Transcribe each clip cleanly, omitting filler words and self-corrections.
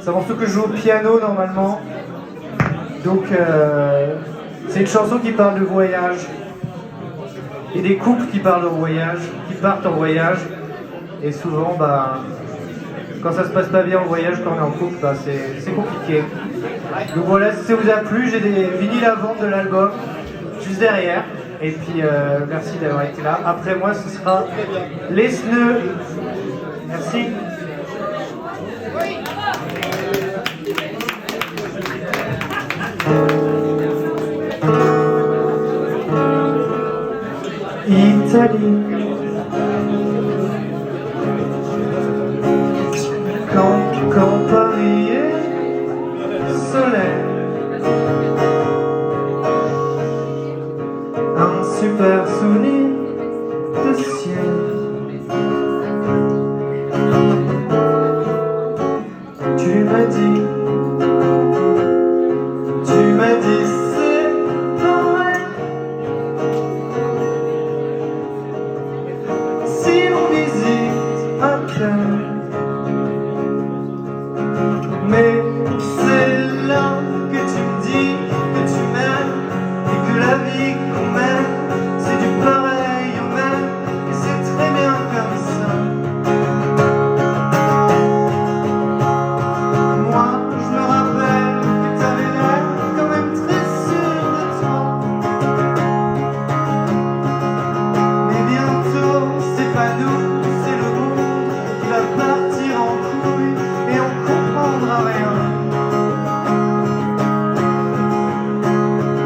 C'est un morceau que je joue au piano normalement. Donc c'est une chanson qui parle de voyage. Et des couples qui parlent en voyage, qui partent en voyage. Et souvent, quand ça se passe pas bien en voyage, quand on est en couple, c'est compliqué. Donc voilà, si ça vous a plu, j'ai des vinyles à vendre de l'album juste derrière. Et puis merci d'avoir été là. Après moi, ce sera Les Sneux. Merci. Italie. Quand Paris est soleil, un super souvenir de ciel. Tu m'as dit c'est pareil. Si on visite un cœur, mais c'est là que tu me dis que tu m'aimes et que la vie qu'on mène, c'est du pareil au même, et c'est très bien comme ça. Moi, je me rappelle que t'avais l'air quand même très sûr de toi. Mais bientôt, c'est pas nous, c'est le monde qui va partir en couille et on comprendra rien.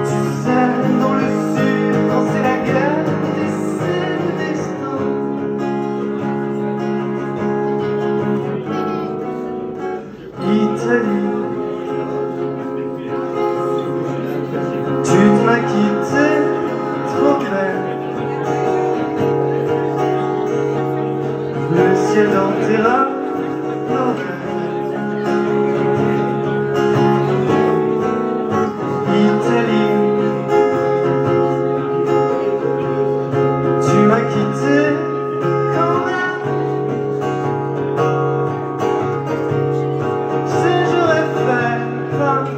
Tu sais, dans le sud, quand c'est la guerre, c'est le destin. Italie. Tu m'as quitté, trop belle. Le ciel dans tes rats, Italie. Tu m'as quitté quand même. Tu sais, j'aurais fait pareil.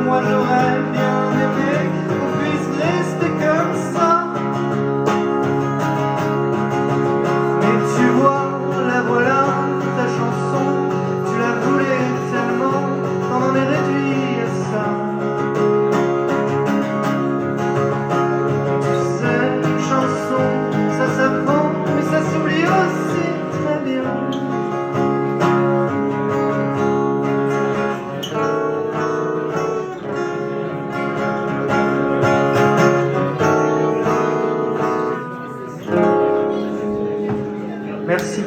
Moi j'aurais bien aimé qu'on puisse rester comme ça. Mais tu vois, la voilà, ta chanson, tu la voulais tellement, on en est réduit à ça. Tu sais, une chanson, ça s'apprend, mais ça s'oublie aussi très bien. Merci.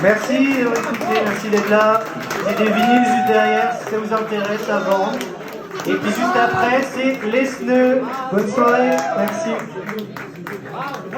Merci d'avoir écouté, merci d'être là. J'ai des vinyles juste derrière, si ça vous intéresse à vendre. Et puis juste après, c'est Les Sneux. Bonne soirée, merci.